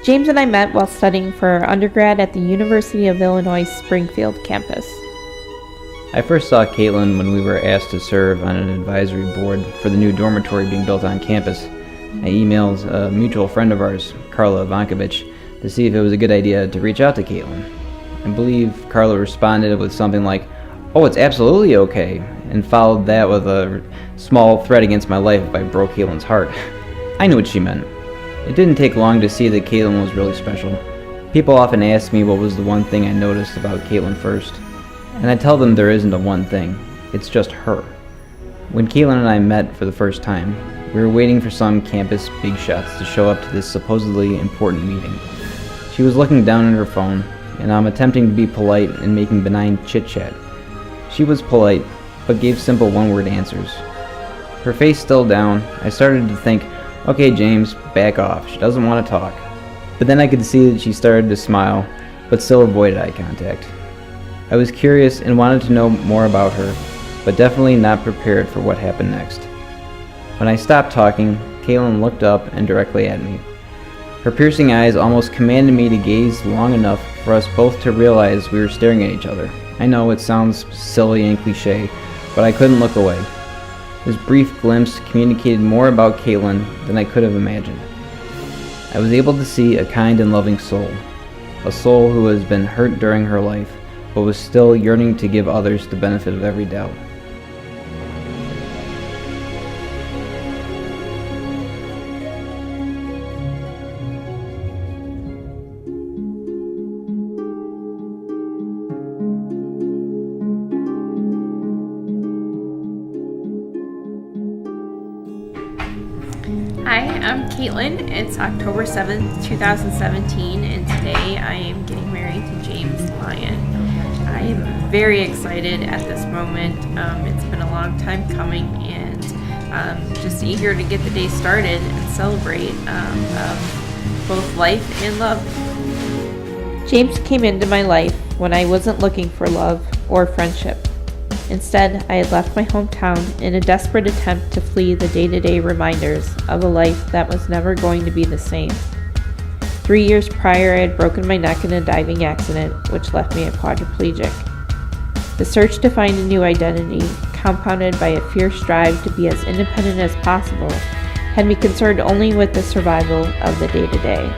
James and I met while studying for our undergrad at the University of Illinois Springfield campus. I first saw Katelyn when we were asked to serve on an advisory board for the new dormitory being built on campus. I emailed a mutual friend of ours, Carla Ivankovich, to see if it was a good idea to reach out to Katelyn. I believe Carla responded with something like, "Oh, it's absolutely okay," and followed that with a small threat against my life if I broke Katelyn's heart. I knew what she meant. It didn't take long to see that Katelyn was really special. People often ask me what was the one thing I noticed about Katelyn first, and I tell them there isn't a one thing, it's just her. When Katelyn and I met for the first time, we were waiting for some campus big shots to show up to this supposedly important meeting. She was looking down at her phone, and I'm attempting to be polite and making benign chit-chat. She was polite, but gave simple one-word answers. Her face still down, I started to think, okay James, back off, she doesn't want to talk. But then I could see that she started to smile, but still avoided eye contact. I was curious and wanted to know more about her, but definitely not prepared for what happened next. When I stopped talking, Katelyn looked up and directly at me. Her piercing eyes almost commanded me to gaze long enough for us both to realize we were staring at each other. I know it sounds silly and cliche, but I couldn't look away. This brief glimpse communicated more about Katelyn than I could have imagined. I was able to see a kind and loving soul, a soul who has been hurt during her life, but was still yearning to give others the benefit of every doubt. Hi, I'm Katelyn. It's October 7th, 2017, and today I am getting married to James Lyon. I am very excited at this moment. It's been a long time coming, and just eager to get the day started and celebrate both life and love. James came into my life when I wasn't looking for love or friendship. Instead, I had left my hometown in a desperate attempt to flee the day-to-day reminders of a life that was never going to be the same. 3 years prior, I had broken my neck in a diving accident, which left me a quadriplegic. The search to find a new identity, compounded by a fierce drive to be as independent as possible, had me concerned only with the survival of the day-to-day.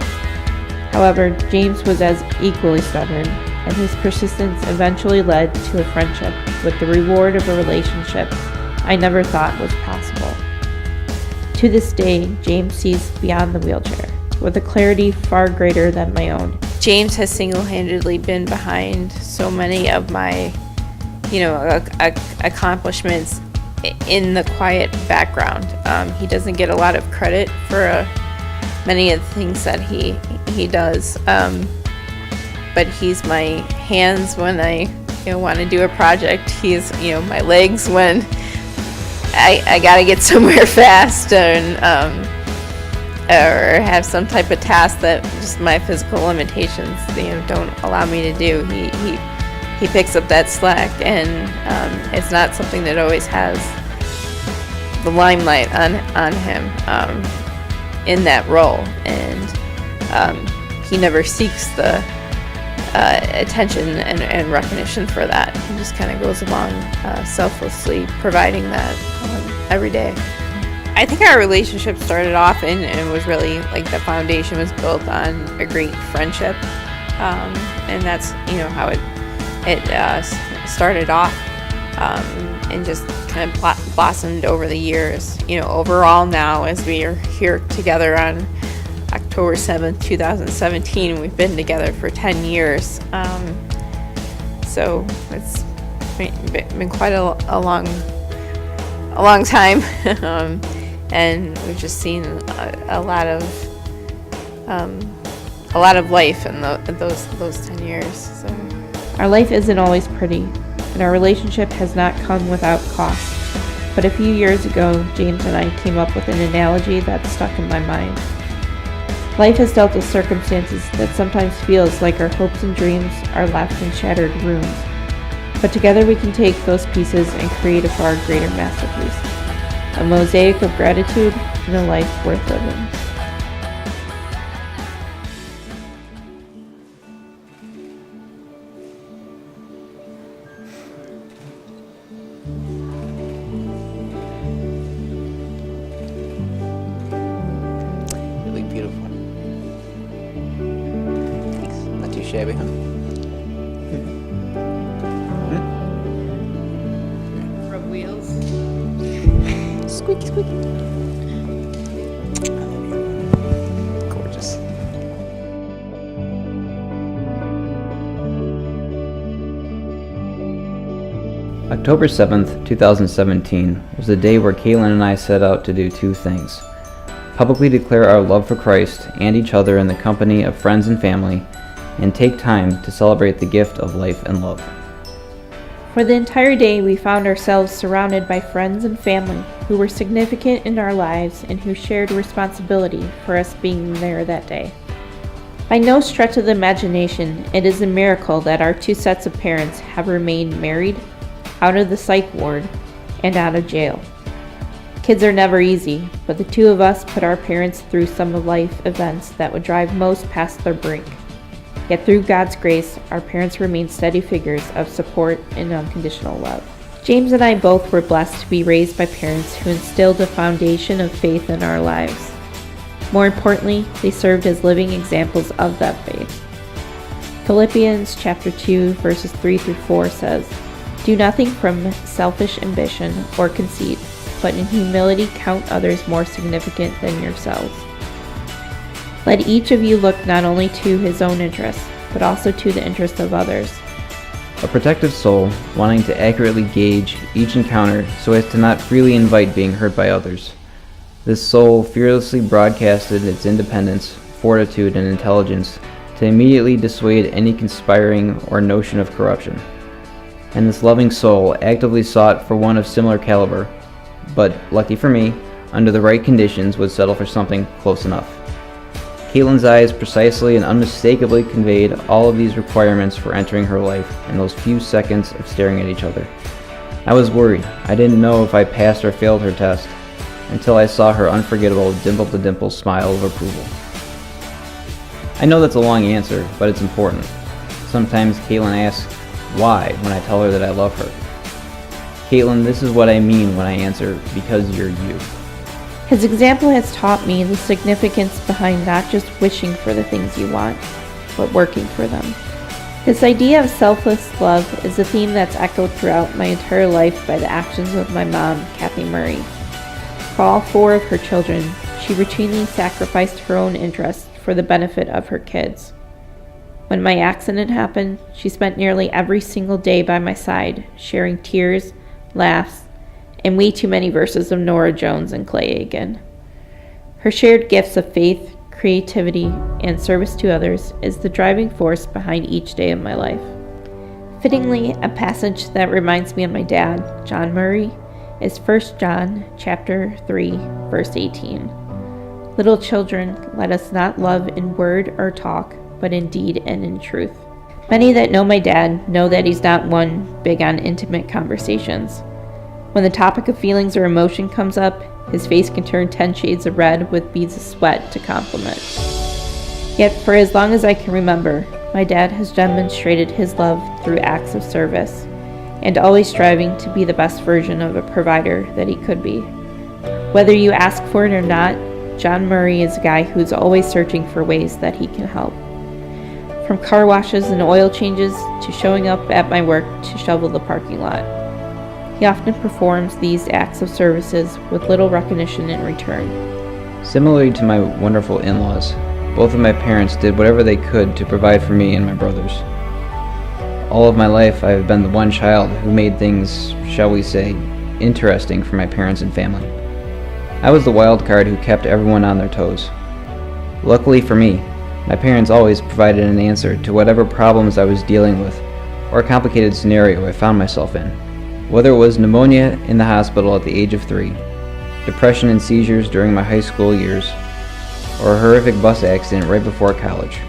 However, James was as equally stubborn, and his persistence eventually led to a friendship with the reward of a relationship I never thought was possible. To this day, James sees beyond the wheelchair, with a clarity far greater than my own. James has single-handedly been behind so many of my, accomplishments in the quiet background. He doesn't get a lot of credit for many of the things that he does. But he's my hands when I want to do a project. He's my legs when I gotta get somewhere fast and or have some type of task that just my physical limitations don't allow me to do. He picks up that slack, and it's not something that always has the limelight on him in that role, and he never seeks the attention and recognition for that. He just kind of goes along selflessly providing that every day. I think our relationship started off and was really like the foundation was built on a great friendship, and that's how it started off, and just kind of blossomed over the years. Overall now, as we are here together on October 7th, 2017. We've been together for 10 years. So it's been quite a long time. And we've just seen a lot of life in those 10 years. So our life isn't always pretty, and our relationship has not come without cost. But a few years ago, James and I came up with an analogy that stuck in my mind. Life has dealt us circumstances that sometimes feels like our hopes and dreams are left in shattered ruins. But together we can take those pieces and create a far greater masterpiece. A mosaic of gratitude and a life worth living. shabby, huh? Rub wheels. Squeaky, squeaky. Gorgeous. October 7th, 2017 was the day where Katelyn and I set out to do two things. Publicly declare our love for Christ and each other in the company of friends and family, and take time to celebrate the gift of life and love. For the entire day, we found ourselves surrounded by friends and family who were significant in our lives and who shared responsibility for us being there that day. By no stretch of the imagination, it is a miracle that our two sets of parents have remained married, out of the psych ward, and out of jail. Kids are never easy, but the two of us put our parents through some of life events that would drive most past their brink. Yet through God's grace, our parents remain steady figures of support and unconditional love. James and I both were blessed to be raised by parents who instilled a foundation of faith in our lives. More importantly, they served as living examples of that faith. Philippians chapter 2, verses 3 through 4 says, "Do nothing from selfish ambition or conceit, but in humility count others more significant than yourselves. Let each of you look not only to his own interests, but also to the interests of others." A protective soul, wanting to accurately gauge each encounter so as to not freely invite being hurt by others. This soul fearlessly broadcasted its independence, fortitude, and intelligence to immediately dissuade any conspiring or notion of corruption. And this loving soul actively sought for one of similar caliber, but, lucky for me, under the right conditions would settle for something close enough. Katelyn's eyes precisely and unmistakably conveyed all of these requirements for entering her life in those few seconds of staring at each other. I was worried. I didn't know if I passed or failed her test, until I saw her unforgettable dimple-to-dimple smile of approval. I know that's a long answer, but it's important. Sometimes Katelyn asks why when I tell her that I love her. Katelyn, this is what I mean when I answer, because you're you. His example has taught me the significance behind not just wishing for the things you want, but working for them. This idea of selfless love is a theme that's echoed throughout my entire life by the actions of my mom, Kathy Murray. For all four of her children, she routinely sacrificed her own interests for the benefit of her kids. When my accident happened, she spent nearly every single day by my side, sharing tears, laughs, and way too many verses of Nora Jones and Clay Aiken. Her shared gifts of faith, creativity, and service to others is the driving force behind each day of my life. Fittingly, a passage that reminds me of my dad, John Murray, is 1 John chapter 3, verse 18. "Little children, let us not love in word or talk, but in deed and in truth." Many that know my dad know that he's not one big on intimate conversations. When the topic of feelings or emotion comes up, his face can turn 10 shades of red with beads of sweat to compliment. Yet for as long as I can remember, my dad has demonstrated his love through acts of service, and always striving to be the best version of a provider that he could be. Whether you ask for it or not, John Murray is a guy who's always searching for ways that he can help. From car washes and oil changes to showing up at my work to shovel the parking lot. He often performs these acts of services with little recognition in return. Similarly to my wonderful in-laws, both of my parents did whatever they could to provide for me and my brothers. All of my life I have been the one child who made things, shall we say, interesting for my parents and family. I was the wild card who kept everyone on their toes. Luckily for me, my parents always provided an answer to whatever problems I was dealing with or a complicated scenario I found myself in. Whether it was pneumonia in the hospital at the age of 3, depression and seizures during my high school years, or a horrific bus accident right before college,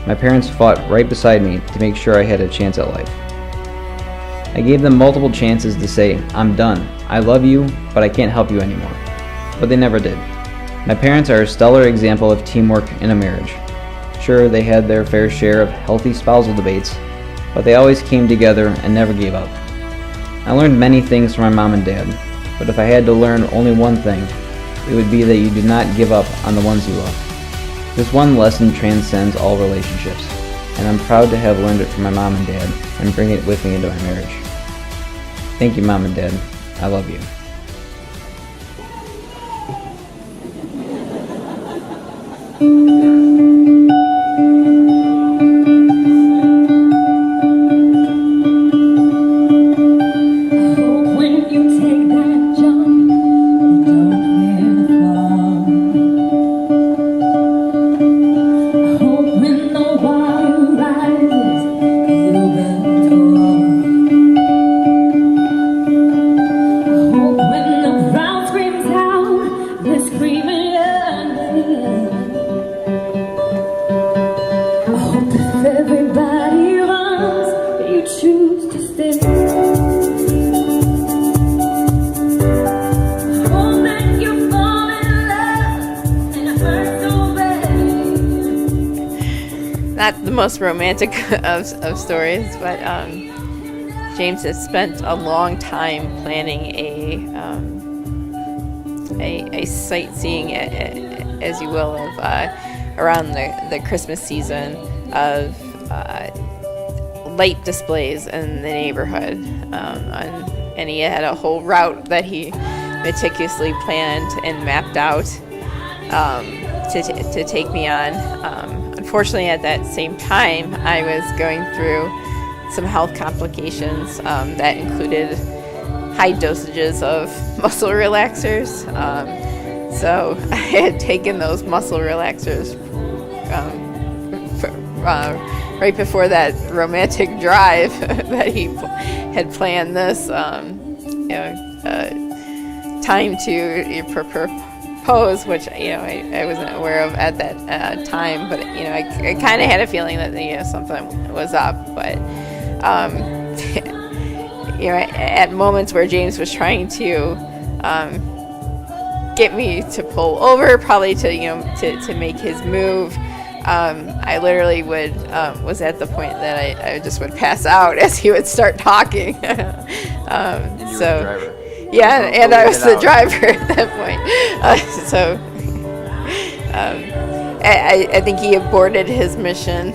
my parents fought right beside me to make sure I had a chance at life. I gave them multiple chances to say, "I'm done, I love you, but I can't help you anymore." But they never did. My parents are a stellar example of teamwork in a marriage. Sure, they had their fair share of healthy spousal debates, but they always came together and never gave up. I learned many things from my mom and dad, but if I had to learn only one thing, it would be that you do not give up on the ones you love. This one lesson transcends all relationships. and I'm proud to have learned it from my mom and dad and bring it with me into my marriage. Thank you, Mom and Dad. I love you. Everybody runs, but you choose to stay. Oh, that you fall in love and it hurts so bad. Not the most romantic of stories, but James has spent a long time planning a sightseeing, as you will, of around the Christmas season, of light displays in the neighborhood, and he had a whole route that he meticulously planned and mapped out to take me on. Unfortunately, at that same time, I was going through some health complications that included high dosages of muscle relaxers. So I had taken those muscle relaxers right before that romantic drive that he had planned this time to propose, which I wasn't aware of at that time, but I kind of had a feeling that something was up. But at moments where James was trying to get me to pull over, probably to make his move, I literally was at the point that I just would pass out as he would start talking. And you were the driver. Yeah, and I was the driver at that point. I think he aborted his mission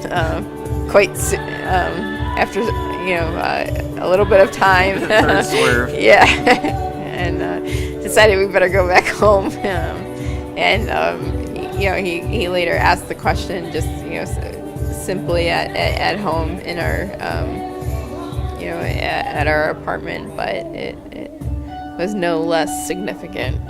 quite soon, after a little bit of time. Third swerve. Yeah, and decided we better go back home. He later asked the question, just simply at home in our at our apartment, but it was no less significant.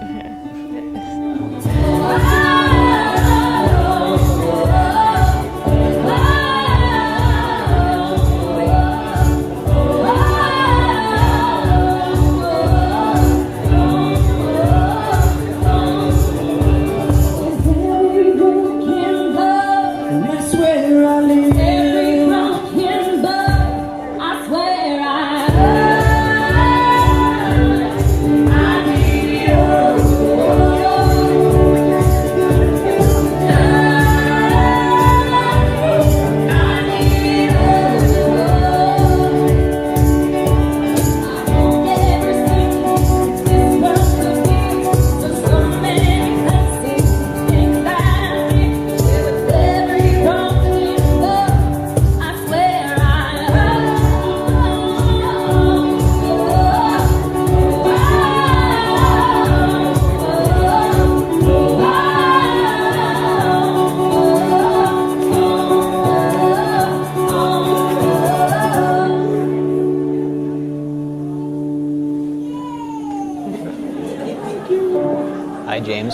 I, James,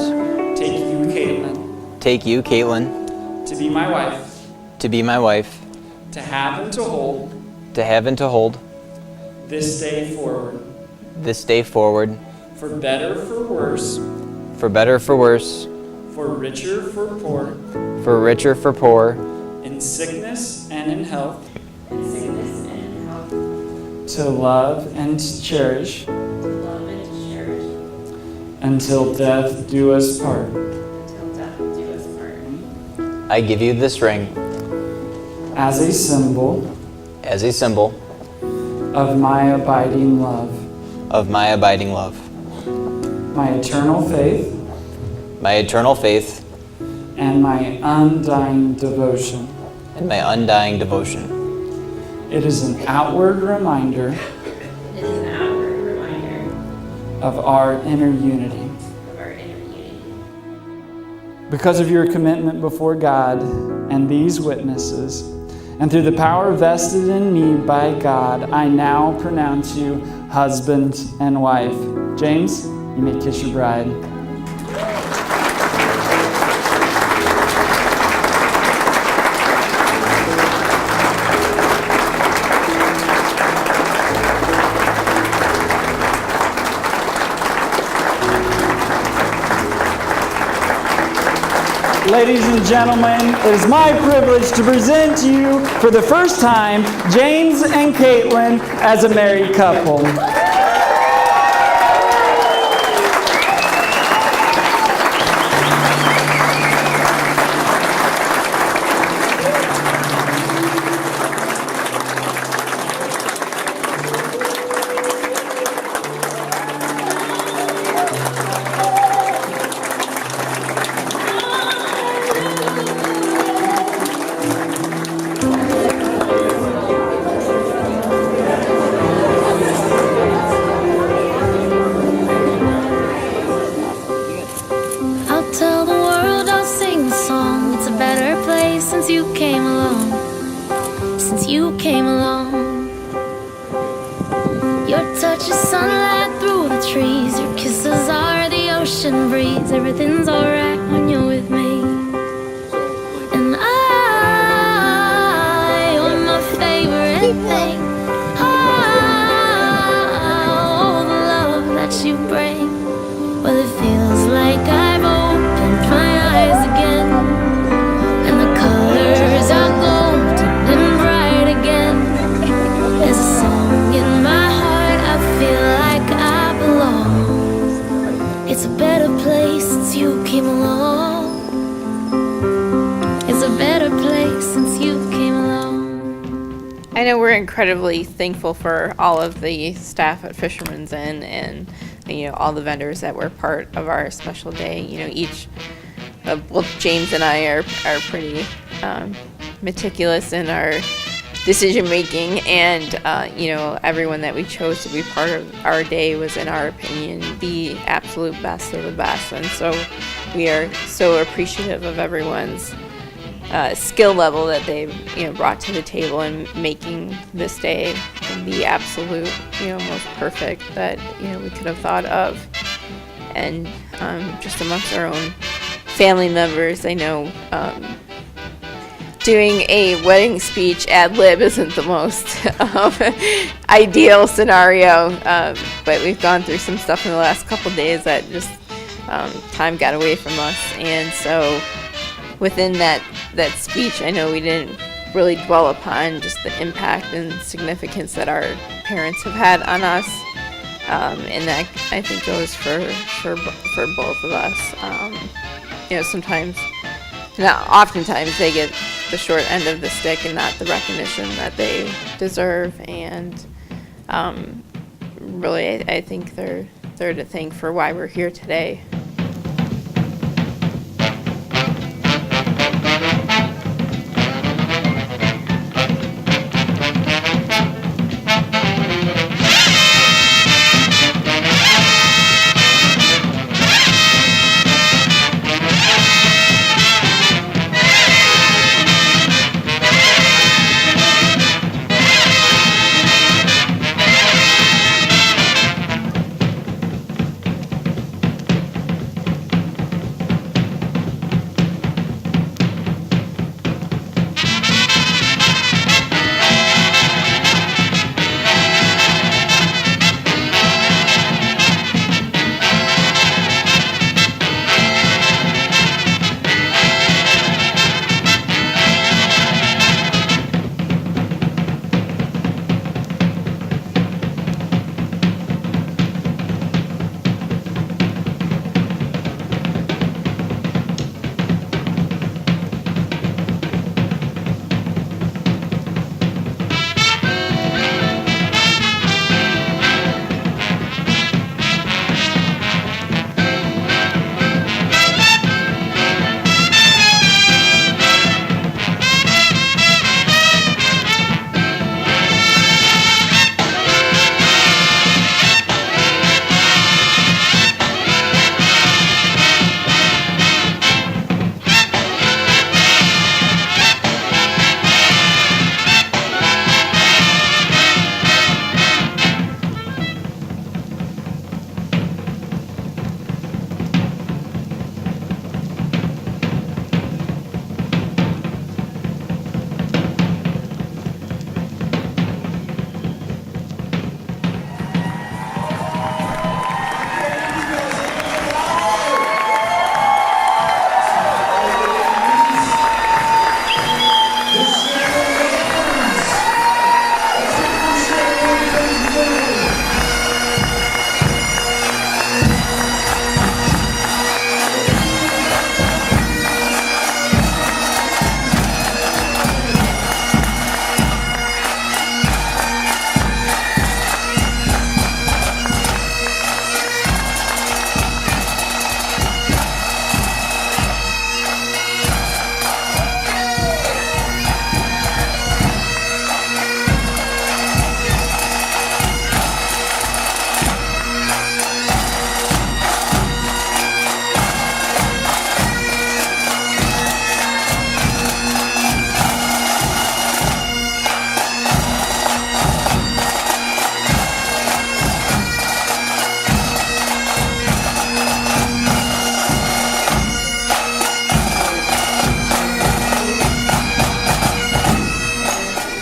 Take you, Katelyn, take you, Katelyn, to be my wife, to be my wife, to have and to hold to have and to hold this day forward, this day forward, for better, for worse, for better, for worse, for richer, for poor, for richer, for poor, in sickness and in health, to love and to cherish, until death do us part. I give you this ring As a symbol of my abiding love, of my abiding love, my eternal faith, my eternal faith, and my undying devotion. and my undying devotion. It is an outward reminder of our inner unity. Because of your commitment before God and these witnesses, and through the power vested in me by God, I now pronounce you husband and wife. James, you may kiss your bride. Ladies and gentlemen, it is my privilege to present to you for the first time James and Katelyn as a married couple. I'll tell the world, I'll sing the song. It's a better place since you came along. Since you came along. Your touch is sunlight through the trees. Your kisses are the ocean breeze. Everything's alright when you're with me. And you're my favorite thing. Oh, the love that you bring. Well, it feels like I've opened my eyes again, and the colors are golden and bright again. There's a song in my heart, I feel like I belong. It's a better place since you came along. It's a better place since you came along. I know we're incredibly thankful for all of the staff at Fisherman's Inn and all the vendors that were part of our special day. Each James and I are pretty meticulous in our decision making, and everyone that we chose to be part of our day was, in our opinion, the absolute best of the best. And so we are so appreciative of everyone's skill level that they've brought to the table in making this day the absolute most perfect that we could have thought of. And just amongst our own family members, I know doing a wedding speech ad lib isn't the most ideal scenario, but we've gone through some stuff in the last couple days that just time got away from us. And so within that speech, I know we didn't really dwell upon just the impact and significance that our parents have had on us, and that I think goes for both of us. Oftentimes they get the short end of the stick and not the recognition that they deserve, and really I think they're to thank for why we're here today.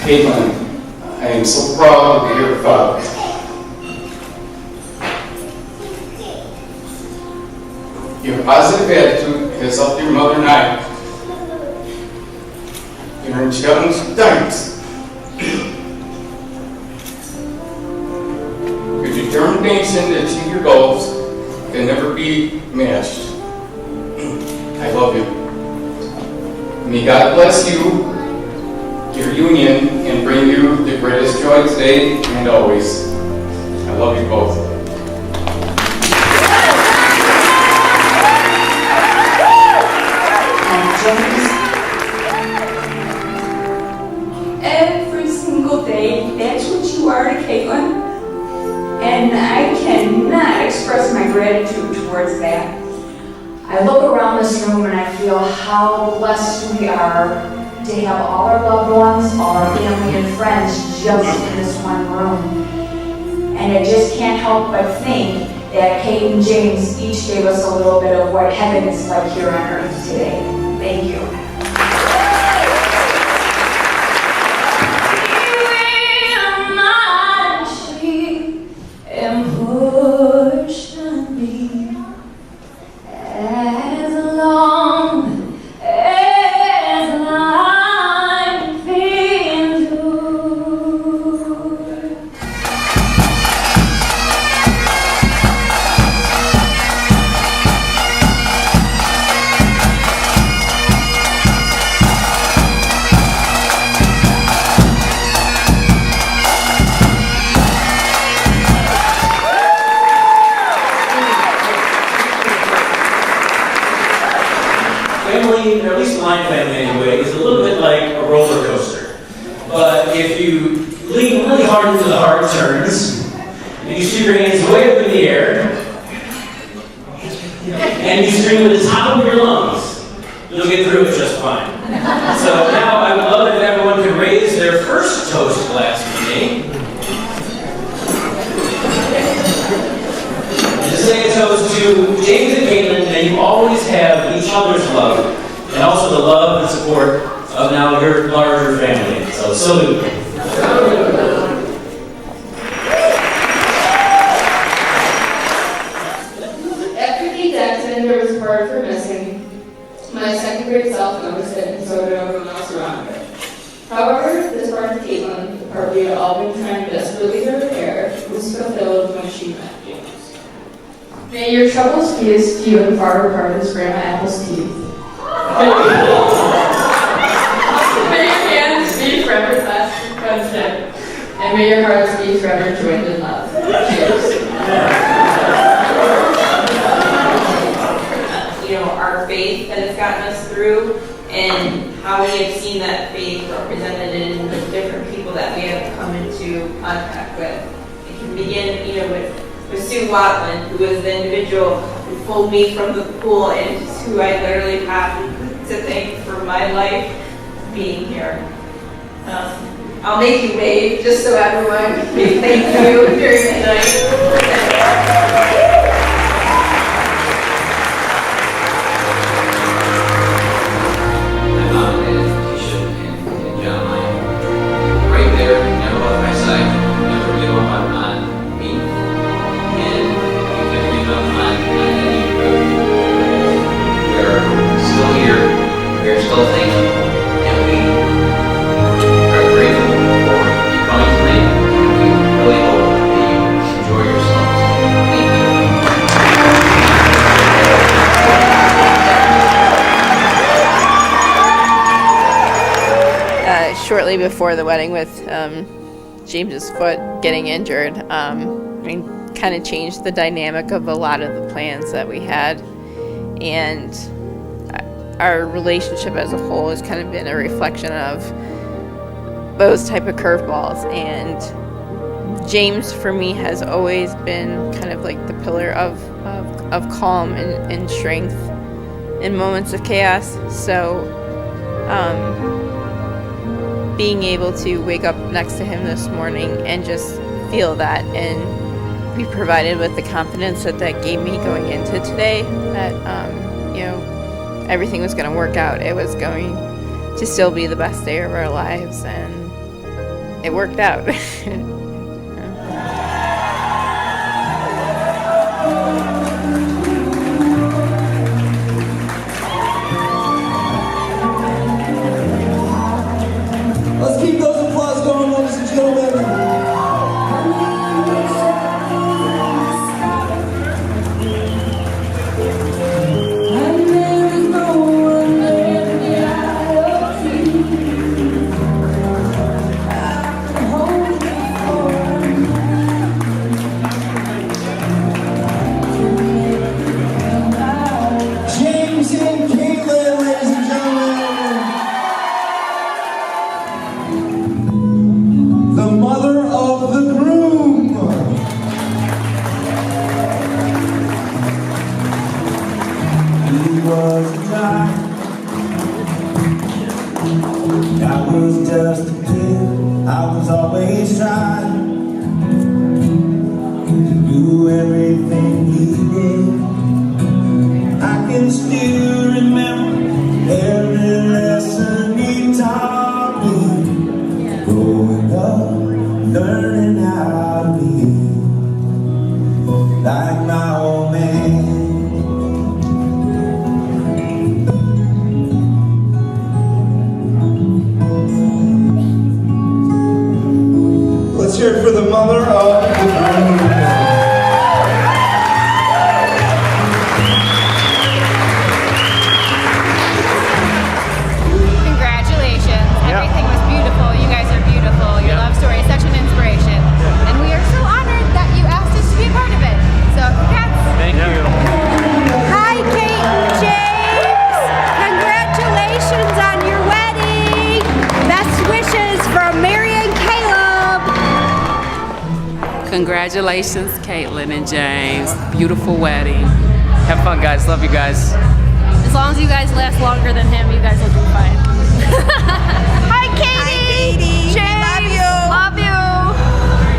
Katelyn, I am so proud to be your father. Your positive attitude has helped your mother and I. You're in challenging times. Your determination to achieve your goals can never be matched. I love you. May God bless you, your union, and bring you the greatest joy today and always. I love you both. Every single day, that's what you are to Katelyn. And I cannot express my gratitude towards that. I look around this room and I feel how blessed we are to have all our loved ones, all our family and friends just in this one room. And I just can't help but think that Katelyn James each gave us a little bit of what heaven is like here on earth today. Thank you. Family, or at least my family anyway, is a little bit like a roller coaster. But if you lean really hard into the hard turns, and you stick your hands way up in the air, and you scream at the top of your lungs, you'll get through it just fine. So now I would love it if everyone could raise their first toast glass with me. To say a toast to James and Katelyn, and you always have each other's love, and also the love and support of now your larger family. So salute. After Kate Jackson, there was a part of her missing. My second grade self noticed it, and so did everyone else around her. However, this part of Katelyn, the part we had all been trying desperately to repair, was fulfilled when she met James. May your troubles be as few and far apart as Grandma Apple's teeth. May your hands be forever clasped in friendship, and may your hearts be forever joined in love. Cheers. Our faith that has gotten us through, and how we have seen that faith represented in the different people that we have come into contact with. It can begin, with Sue Watland, who was the individual who pulled me from the pool, and who I literally have to thank for my life being here. I'll make you wave just so everyone can thank you during the night. Shortly before the wedding, with James's foot getting injured, kind of changed the dynamic of a lot of the plans that we had, and our relationship as a whole has kind of been a reflection of those type of curveballs. And James, for me, has always been kind of like the pillar of calm and strength in moments of chaos. So being able to wake up next to him this morning and just feel that, and be provided with the confidence that gave me going into today, that everything was going to work out. It was going to still be the best day of our lives, and it worked out. Let's keep those applause going, ladies and gentlemen. James and Katelyn, ladies and gentlemen. The mother of the groom. He was a guy that was just a kid. I was always trying to do everything he did. I can still remember every lesson he taught me. Growing up, learning how to be like my old man. Let's hear it for the mother of the groom. Congratulations. Everything was beautiful. You guys are beautiful. Your love story is such an inspiration. And we are so honored that you asked us to be a part of it. So, congrats. Thank you. Hi, Katelyn James. Congratulations on your wedding. Best wishes from Mary and Caleb. Congratulations, Katelyn and James. Beautiful wedding. Have fun, guys. Love you guys. As long as you guys last longer than him, you guys will be fine. Hi, Katie. James. Love you. Love you.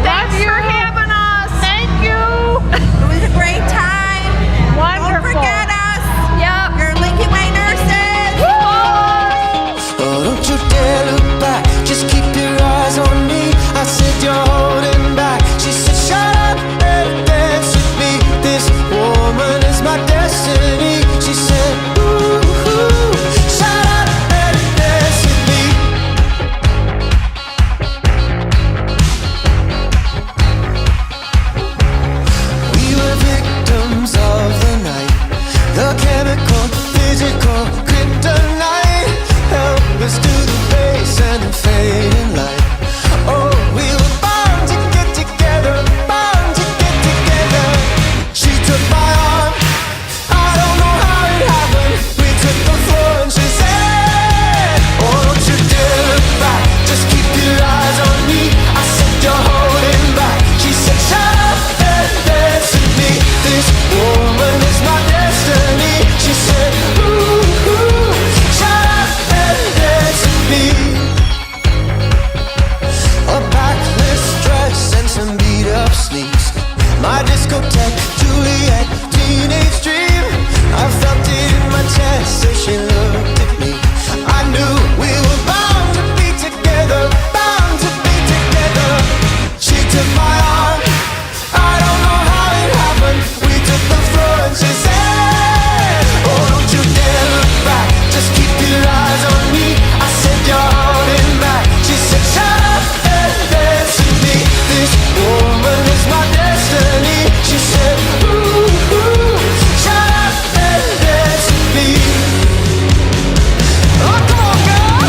Thanks for having us. Thank you. It was a great time. Wonderful. Don't forget us. Yep. You're Lincoln Way nurses. Oh, don't you dare look back. Just keep your eyes on me. I said you're holding back. She said, shut up and dance with me. This woman is my destiny. She said, ooh, shut up and dance with me. We were victims of the night. The chemical, physical, kryptonite. Help us to the base and the fading light. Oh, we were bound to get together, bound to get together. She took my arm. I don't know how it happened. We took the floor and she said, oh, don't you dare look back. Just keep your eyes on me. I said, you're holding back. She said, shut up and dance with me. This woman is my destiny. She said, ooh, shut up and dance with me. A backless dress and some beat up sneaks. My discotheque, Juliet, teenage dream. I felt it in my chest as she looked at me. I knew we were bound to be together, bound to be together. She took my arm. I don't know how it happened. We took the floor and she said, oh, don't you dare look back. Just keep your eyes on me. I said, you're holding back. She said, shut up and dance with me. This woman is my destiny. She said, ooh, shut up and dance with me. Oh, come on, girl.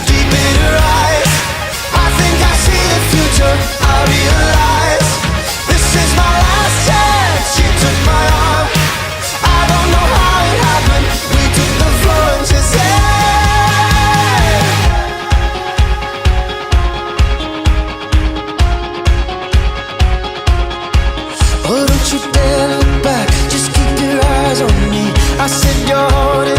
Deep in her eyes, I think I see the future. I realize this is my last chance. She took my arm. I don't know how it happened. We took the floor and she said, oh, don't you dare look back. Just keep your eyes on me. I said, you're holding